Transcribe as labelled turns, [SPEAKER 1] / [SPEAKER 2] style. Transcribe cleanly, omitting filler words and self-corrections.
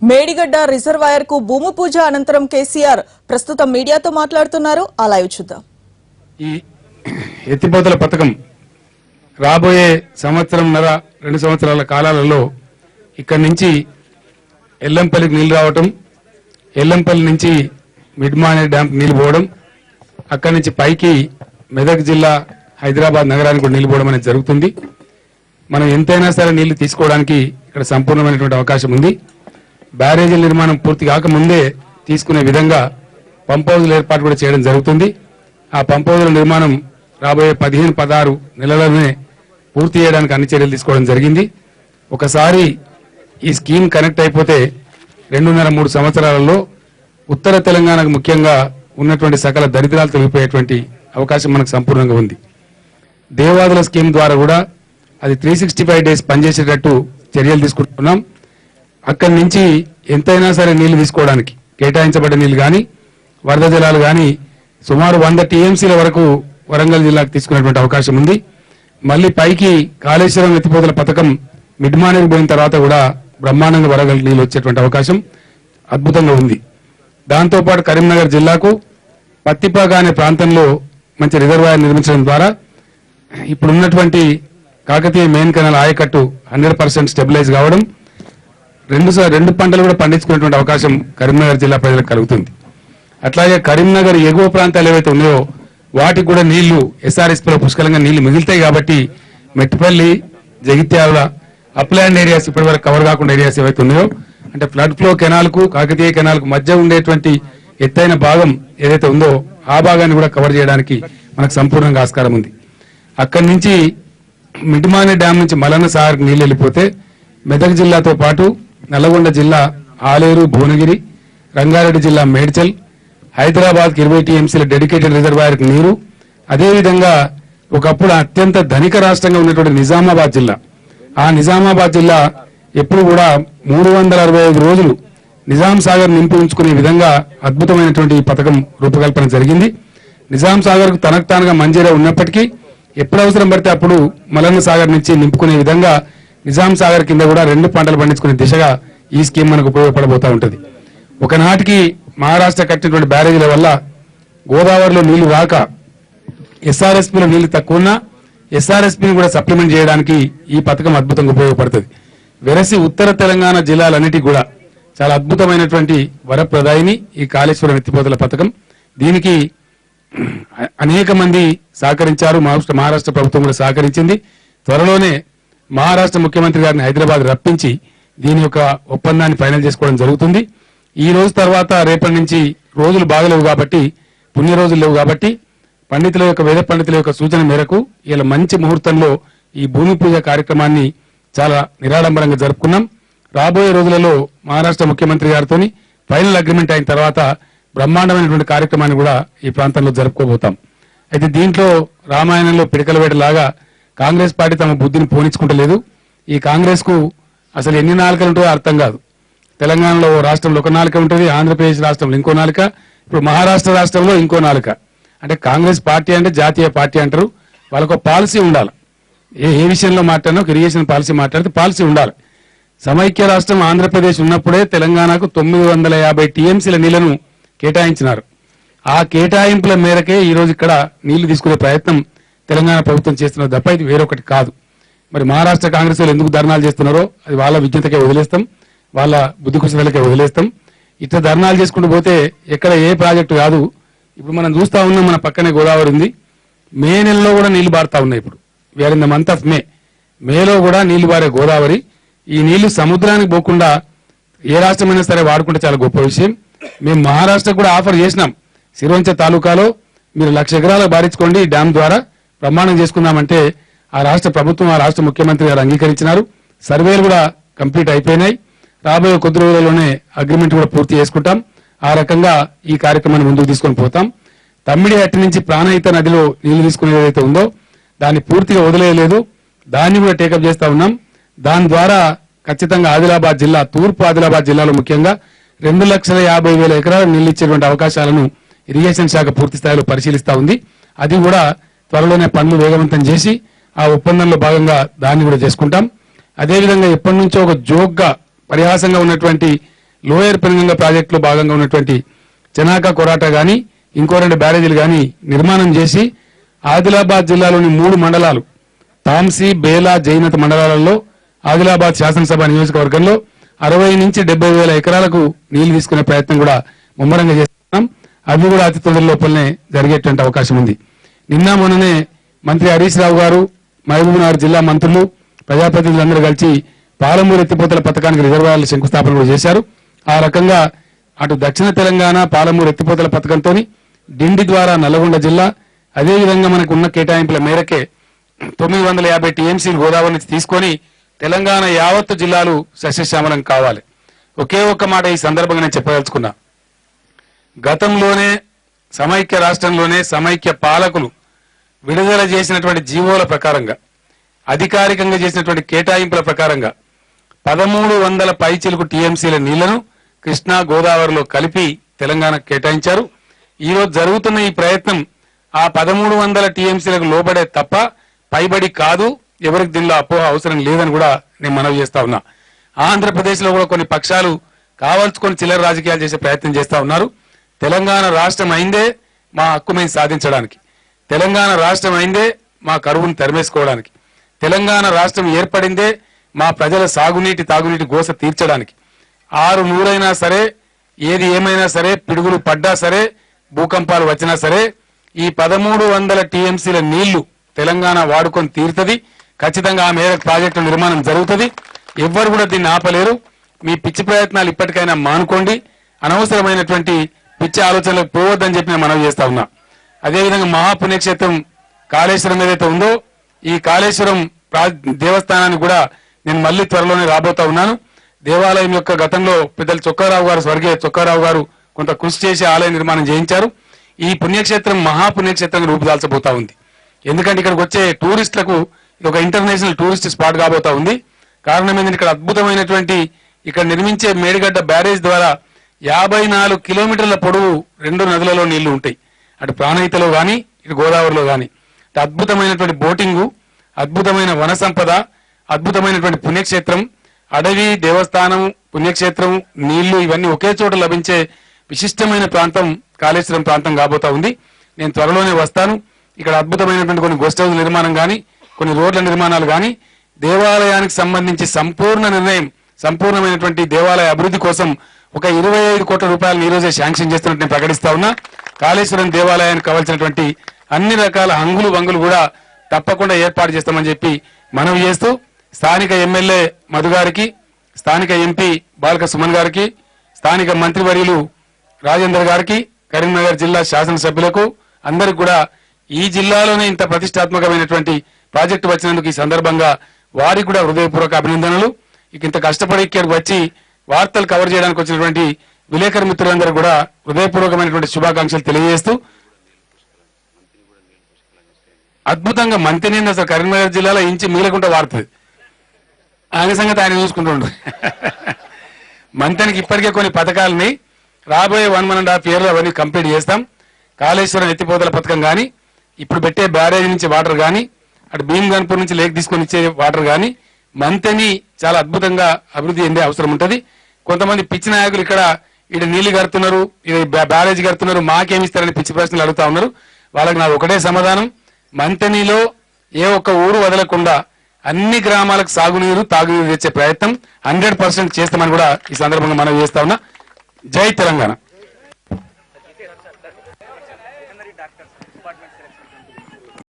[SPEAKER 1] Medigadda reservoir కు భూమి పూజ అనంతరం కేసీఆర్ ప్రస్తుతం మీడియాతో మాట్లాడుతున్నారు. ఆ లైవ్ చూద్దాం.
[SPEAKER 2] ఈ ఎత్తిపోతల పథకం రాబోయే సంవత్సరంన్నర 2 సంవత్సరాల కాలాలలో ఇక్కడి నుంచి ఎల్లంపల్లికి నీళ్లు రావటం, ఎల్లంపల్లి నుంచి మిడ్మానే డ్యామ్ నీళ్లు పోవడం, అక్కడి నుంచి పైకి మెదక్ జిల్లా హైదరాబాద్ నగరానికి కూడా నీళ్లు పోవడం అనేది జరుగుతుంది. మనం ఎంతైనా సరే నీళ్లు తీసుకోవడానికి ఇక్కడ సంపూర్ణమైనటువంటి అవకాశం ఉంది. బ్యారేజీల నిర్మాణం పూర్తి కాకముందే తీసుకునే విధంగా పంప్ హౌజుల ఏర్పాటు కూడా చేయడం జరుగుతుంది. ఆ పంప్ హౌజుల నిర్మాణం రాబోయే 15-16 నెలలనే పూర్తి చేయడానికి అన్ని చర్యలు తీసుకోవడం జరిగింది. ఒకసారి ఈ స్కీమ్ కనెక్ట్ అయిపోతే 2.5-3 సంవత్సరాలలో ఉత్తర తెలంగాణకు ముఖ్యంగా ఉన్నటువంటి సకల దరిద్రాలు తొలగిపోయేటువంటి అవకాశం మనకు సంపూర్ణంగా ఉంది. దేవాదుల స్కీమ్ ద్వారా కూడా అది 365 డేస్ పనిచేసేటట్టు చర్యలు తీసుకుంటున్నాం. అక్కడి నుంచి ఎంతైనా సరే నీళ్లు తీసుకోవడానికి కేటాయించబడ్డ నీళ్లు కానీ వరద జలాలు కానీ సుమారు 100 టీఎంసీల వరకు వరంగల్ జిల్లాకు తీసుకునేటువంటి అవకాశం ఉంది. మళ్ళీ పైకి కాళేశ్వరం ఎత్తిపోతల పథకం మిడ్మానేకి పోయిన తర్వాత కూడా బ్రహ్మాండంగా వరంగల్ నీళ్లు వచ్చేటువంటి అవకాశం అద్భుతంగా ఉంది. దాంతోపాటు కరీంనగర్ జిల్లాకు పత్తిపాక అనే ప్రాంతంలో మంచి రిజర్వాయర్ నిర్మించడం ద్వారా ఇప్పుడున్నటువంటి కాకతీయ మెయిన్ కెనాల్ ఆయకట్టు 100% స్టెబిలైజ్ కావడం, రెండు పంటలు కూడా పండించుకునేటువంటి అవకాశం కరీంనగర్ జిల్లా ప్రజలకు కలుగుతుంది. అట్లాగే కరీంనగర్ ఎగువ ప్రాంతాలు ఏవైతే ఉన్నాయో వాటికి కూడా నీళ్లు ఎస్ఆర్ఎస్పీలో పుష్కలంగా నీళ్లు మిగులుతాయి. కాబట్టి మెట్టిపల్లి, జగిత్యాల అప్లాండ్ ఏరియాస్ ఇప్పటి వరకు కవర్ కాకుండా ఏరియాస్ ఏవైతే ఉన్నాయో అంటే ఫ్లడ్ ఫ్లో కెనాల్కు కాకతీయ కెనాల్కు మధ్య ఉండేటువంటి ఎత్తైన భాగం ఏదైతే ఉందో ఆ భాగాన్ని కూడా కవర్ చేయడానికి మనకు సంపూర్ణంగా ఆస్కారం ఉంది. అక్కడి నుంచి మిడ్మానే డ్యామ్ నుంచి మలన్న సాగర్కి నీళ్లు వెళ్ళిపోతే మెదక్ జిల్లాతో పాటు నల్లగొండ జిల్లా ఆలేరు, భువనగిరి, రంగారెడ్డి జిల్లా మేడ్చల్, హైదరాబాద్కి 20 టీఎంసీల డెడికేటెడ్ రిజర్వాయర్కి నీరు, అదేవిధంగా ఒకప్పుడు అత్యంత ధనిక రాష్ట్రంగా ఉన్నటువంటి నిజామాబాద్ జిల్లా, ఆ నిజామాబాద్ జిల్లా ఎప్పుడు కూడా 365 రోజులు నిజాం సాగర్ నింపి ఉంచుకునే విధంగా అద్భుతమైనటువంటి ఈ పథకం రూపకల్పన జరిగింది. నిజాం సాగర్కు తనకు తానుగా మంజీరా ఉన్నప్పటికీ ఎప్పుడు అవసరం పడితే అప్పుడు మలన్న సాగర్ నుంచి నింపుకునే విధంగా నిజాం సాగర్ కింద కూడా 2 పంటలు పండించుకునే దిశగా ఈ స్కీమ్ మనకు ఉపయోగపడబోతా ఉంటుంది. ఒకనాటికి మహారాష్ట్ర కట్టినటువంటి బ్యారేజీల వల్ల గోదావరిలో నీళ్లు రాక ఎస్ఆర్ఎస్పీలో నీళ్లు తక్కువ ఉన్నా ఎస్ఆర్ఎస్పీని కూడా సప్లిమెంట్ చేయడానికి ఈ పథకం అద్భుతంగా ఉపయోగపడుతుంది. వెరసి ఉత్తర తెలంగాణ జిల్లాలన్నిటికీ కూడా చాలా అద్భుతమైనటువంటి వరప్రదాయిని ఈ కాళేశ్వరం ఎత్తిపోతల పథకం. దీనికి అనేక మంది సహకరించారు. మహారాష్ట్ర ప్రభుత్వం కూడా సహకరించింది. త్వరలోనే మహారాష్ట్ర ముఖ్యమంత్రి గారిని హైదరాబాద్ రప్పించి దీని యొక్క ఒప్పందాన్ని ఫైనల్ చేసుకోవడం జరుగుతుంది. ఈ రోజు తర్వాత రేపటి నుంచి రోజులు బాగలేవు కాబట్టి, పుణ్య రోజులు లేవు కాబట్టి పండితుల యొక్క వేద పండితుల యొక్క సూచన మేరకు ఇలా మంచి ముహూర్తంలో ఈ భూమి పూజ కార్యక్రమాన్ని చాలా నిరాడంబరంగా జరుపుకున్నాం. రాబోయే రోజులలో మహారాష్ట్ర ముఖ్యమంత్రి గారితో ఫైనల్ అగ్రిమెంట్ అయిన తర్వాత బ్రహ్మాండమైనటువంటి కార్యక్రమాన్ని కూడా ఈ ప్రాంతంలో జరుపుకోబోతాం. అయితే దీంట్లో రామాయణంలో పిడకల వేటలాగా కాంగ్రెస్ పార్టీ తమ బుద్ధిని పోనించుకుంటలేదు. ఈ కాంగ్రెస్ కు అసలు ఎన్ని నాలుకలు ఉంటుందో అర్థం కాదు. తెలంగాణలో రాష్ట్రంలో ఒక నాలుక ఉంటుంది, ఆంధ్రప్రదేశ్ రాష్ట్రంలో ఇంకో నాలుక, ఇప్పుడు మహారాష్ట్ర రాష్ట్రంలో ఇంకో నాలుక. అంటే కాంగ్రెస్ పార్టీ అంటే జాతీయ పార్టీ అంటారు. వాళ్ళకు పాలసీ ఉండాలి. ఏ విషయంలో మాట్లాడినా ఒక ఇరిగేషన్ పాలసీ మాట్లాడితే పాలసీ ఉండాలి. సమైక్య రాష్ట్రం ఆంధ్రప్రదేశ్ ఉన్నప్పుడే తెలంగాణకు 950 టీఎంసీల నీళ్లను కేటాయించినారు. ఆ కేటాయింపుల మేరకే ఈ రోజు ఇక్కడ నీళ్లు తీసుకునే ప్రయత్నం తెలంగాణ ప్రభుత్వం చేస్తున్నారు తప్ప ఇది వేరొకటి కాదు. మరి మహారాష్ట్ర కాంగ్రెస్ వాళ్ళు ఎందుకు ధర్నాలు చేస్తున్నారో అది వాళ్ళ విజ్ఞతకే వదిలేస్తాం, వాళ్ళ బుద్ధి కుశలకే వదిలేస్తాం. ఇట్లా ధర్నాలు చేసుకుంటూ పోతే ఎక్కడ ఏ ప్రాజెక్టు కాదు. ఇప్పుడు మనం చూస్తా ఉన్నాం, మన పక్కనే గోదావరి ఉంది. మే నెలలో కూడా నీళ్లు బారుతా ఉన్నాయి. ఇప్పుడు we're in the month of మేలో కూడా నీళ్లు బారే గోదావరి. ఈ నీళ్లు సముద్రానికి పోకుండా ఏ రాష్ట్రమైనా సరే వాడుకుంటే చాలా గొప్ప విషయం. మేము మహారాష్ట్రకు కూడా ఆఫర్ చేసినాం. సిరివంచ తాలూకాలో మీరు 1,00,000 ఎకరాలు బారించుకోండి ఈ డ్యామ్ ద్వారా ప్రమాణం చేసుకుందామంటే ఆ రాష్ట్ర ప్రభుత్వం, ఆ రాష్ట్ర ముఖ్యమంత్రి గారు అంగీకరించినారు. సర్వేలు కూడా కంప్లీట్ అయిపోయినాయి. రాబోయే కొద్ది రోజుల్లోనే అగ్రిమెంట్ కూడా పూర్తి చేసుకుంటాం. ఆ రకంగా ఈ కార్యక్రమాన్ని ముందుకు తీసుకొని పోతాం. తమ్మిడి అట్టి నుంచి ప్రాణహిత నదిలో నీళ్లు తీసుకునేది ఏదైతే ఉందో దాన్ని పూర్తిగా వదిలేయలేదు, దాన్ని కూడా టేకప్ చేస్తా ఉన్నాం. దాని ద్వారా ఖచ్చితంగా ఆదిలాబాద్ జిల్లా, తూర్పు ఆదిలాబాద్ జిల్లాలో ముఖ్యంగా 2,50,000 ఎకరాలు నీళ్లు ఇచ్చేటువంటి అవకాశాలను ఇరిగేషన్ శాఖ పూర్తి స్థాయిలో పరిశీలిస్తా ఉంది. అది కూడా త్వరలోనే పనులు వేగవంతం చేసి ఆ ఒప్పందంలో భాగంగా దాన్ని కూడా చేసుకుంటాం. అదేవిధంగా ఎప్పటి నుంచో ఒక జోక్గా పరిహాసంగా ఉన్నటువంటి లోయర్ పెనుగంగ ప్రాజెక్టులో భాగంగా ఉన్నటువంటి చెనాక కొరాట గాని ఇంకో 2 బ్యారేజీలు గాని నిర్మాణం చేసి ఆదిలాబాద్ జిల్లాలోని 3 మండలాలు తాంసీ బేలా జైనత్ మండలాలలో ఆదిలాబాద్ శాసనసభ నియోజకవర్గంలో 60 నుంచి 70 వేల ఎకరాలకు నీళ్లు తీసుకునే ప్రయత్నం కూడా ముమ్మరంగా చేస్తున్నాం. అవి కూడా అతి తొందర లోపలనే జరిగేటువంటి అవకాశం ఉంది. నిన్న మొన్ననే మంత్రి హరీష్ రావు గారు, మహబూబ్నగర్ జిల్లా మంత్రులు, ప్రజాప్రతినిధులందరూ కలిసి పాలమూరు ఎత్తిపోతల పథకానికి రిజర్వాయర్ల శంకుస్థాపన కూడా చేశారు. ఆ రకంగా అటు దక్షిణ తెలంగాణ పాలమూరు ఎత్తిపోతల పథకంతో డిండి ద్వారా నల్గొండ జిల్లా, అదేవిధంగా మనకు ఉన్న కేటాయింపుల మేరకే 950 టీఎంసీలు గోదావరి నుంచి తీసుకొని తెలంగాణ యావత్తు జిల్లాలు సస్యశ్యామలం కావాలి. ఒకే ఒక్క మాట ఈ సందర్భంగా నేను చెప్పదలుచుకున్నా. గతంలోనే సమైక్య రాష్ట్రంలోనే సమైక్య పాలకులు విడుదల చేసినటువంటి జీవోల ప్రకారంగా, అధికారికంగా చేసినటువంటి కేటాయింపుల ప్రకారంగా 1300 పైచిలుకు టీఎంసీల నీళ్లను కృష్ణా గోదావరిలో కలిపి తెలంగాణకు కేటాయించారు. ఈరోజు జరుగుతున్న ఈ ప్రయత్నం ఆ 1300 టీఎంసీలకు లోబడే తప్ప పైబడి కాదు. ఎవరికి దీనిలో అపోహ అవసరం లేదని కూడా నేను మనవి చేస్తా ఉన్నా. ఆంధ్రప్రదేశ్ లో కూడా కొన్ని పక్షాలు కావాల్చుకొని చిల్లర రాజకీయాలు చేసే ప్రయత్నం చేస్తా ఉన్నారు. తెలంగాణ రాష్ట్రం అయిందే మా హక్కు మేము సాధించడానికి, తెలంగాణ రాష్ట్రం అయిందే మా కరువును తరిమేసుకోవడానికి, తెలంగాణ రాష్ట్రం ఏర్పడిందే మా ప్రజల సాగునీటి తాగునీటి గోస తీర్చడానికి. 6 నూరైనా సరే, ఏది ఏమైనా సరే, పిడుగులు పడ్డా సరే, భూకంపాలు వచ్చినా సరే, ఈ 1300 టీఎంసీల నీళ్లు తెలంగాణ వాడుకొని తీరుతుంది. ఖచ్చితంగా ఆ మేరకు ప్రాజెక్టు నిర్మాణం జరుగుతుంది. ఎవ్వరు కూడా దీన్ని ఆపలేరు. మీ పిచ్చి ప్రయత్నాలు ఇప్పటికైనా మానుకోండి. అనవసరమైనటువంటి పిచ్చి ఆలోచనలకు పోవద్దని చెప్పి నేను మనవి చేస్తా ఉన్నా. అదేవిధంగా మహాపుణ్యక్షేత్రం కాళేశ్వరం ఏదైతే ఉందో, ఈ కాళేశ్వరం దేవస్థానాన్ని కూడా నేను మళ్ళీ త్వరలోనే రాబోతా ఉన్నాను. దేవాలయం యొక్క గతంలో పెద్దలు చొక్కారావు గారు, స్వర్గీయ చొక్కారావు గారు కొంత కృషి చేసి ఆలయ నిర్మాణం చేయించారు. ఈ పుణ్యక్షేత్రం మహాపుణ్యక్షేత్రంగా రూపుదాల్చబోతా ఉంది. ఎందుకంటే ఇక్కడికి వచ్చే టూరిస్టులకు ఇది ఒక ఇంటర్నేషనల్ టూరిస్ట్ స్పాట్ కాబోతా ఉంది. కారణం ఏంటంటే ఇక్కడ అద్భుతమైనటువంటి ఇక్కడ నిర్మించే మేడిగడ్డ బ్యారేజ్ ద్వారా 54 కిలోమీటర్ల పొడవు 2 నదులలో నీళ్లు ఉంటాయి. అటు ప్రాణహితలో గాని, ఇటు గోదావరిలో గాని. అద్భుతమైనటువంటి బోటింగు, అద్భుతమైన వన సంపద, అద్భుతమైనటువంటి పుణ్యక్షేత్రం, అడవి, దేవస్థానం, పుణ్యక్షేత్రం, నీళ్లు ఇవన్నీ ఒకే చోట లభించే విశిష్టమైన ప్రాంతం కాళేశ్వరం ప్రాంతం కాబోతా ఉంది. నేను త్వరలోనే వస్తాను. ఇక్కడ అద్భుతమైనటువంటి కొన్ని గెస్ట్ హౌస్ నిర్మాణం గాని, కొన్ని రోడ్ల నిర్మాణాలు గాని, దేవాలయానికి సంబంధించి సంపూర్ణ నిర్ణయం, సంపూర్ణమైనటువంటి దేవాలయ అభివృద్ధి కోసం ఒక 25 కోట్ల రూపాయలను ఈ రోజే శాంక్షన్ చేస్తున్నట్టు నేను ప్రకటిస్తా ఉన్నా. కాళేశ్వరం దేవాలయానికి కావాల్సినటువంటి అన్ని రకాల హంగులు వంగులు కూడా తప్పకుండా ఏర్పాటు చేస్తామని చెప్పి మనవి చేస్తూ, స్థానిక ఎమ్మెల్యే మధు గారికి, స్థానిక ఎంపీ బాలక సుమన్ గారికి, స్థానిక మంత్రివర్యులు రాజేందర్ గారికి, కరీంనగర్ జిల్లా శాసనసభ్యులకు అందరికి కూడా ఈ జిల్లాలోనే ఇంత ప్రతిష్టాత్మకమైనటువంటి ప్రాజెక్టు వచ్చినందుకు ఈ సందర్భంగా వారికి కూడా హృదయపూర్వక అభినందనలు. ఇంత కష్టపడి ఇక్కడికి వచ్చి వార్తలు కవర్ చేయడానికి వచ్చినటువంటి విలేకరు మిత్రులందరూ కూడా హృదయపూర్వకమైనటువంటి శుభాకాంక్షలు తెలియజేస్తూ, అద్భుతంగా మంత్రిని అసలు కరీంనగర్ జిల్లాలో ఇంచి మీలకుంట వాడుతుంది. ఆయన సంగతి ఆయన చూసుకుంటుండ్రు. మంత్రికి ఇప్పటికే కొన్ని పథకాలని రాబోయే 1.5 years అవన్నీ కంప్లీట్ చేస్తాం. కాళేశ్వరం ఎత్తిపోతల పథకం కానీ, ఇప్పుడు పెట్టే బ్యారేజ్ నుంచి వాటర్ కానీ, అటు భీమ్గన్పూర్ నుంచి లేక్ తీసుకొని ఇచ్చే వాటర్ కానీ, మంతని చాలా అద్భుతంగా అభివృద్ధి చెందే అవసరం ఉంటుంది. కొంతమంది పిచ్చి నాయకులు ఇక్కడ నీళ్లు కడుతున్నారు, ఇది బ్యారేజ్ కడుతున్నారు, మాకేమిస్తారని పిచ్చి ప్రశ్నలు అడుగుతా ఉన్నారు. వాళ్ళకి నాకు ఒకటే సమాధానం, మంతనిలో ఏ ఒక్క ఊరు వదలకుండా అన్ని గ్రామాలకు సాగునీరు తాగునీరు తెచ్చే ప్రయత్నం 100% చేస్తామని కూడా ఈ సందర్భంగా మనం చేస్తా ఉన్నా. జై తెలంగాణ.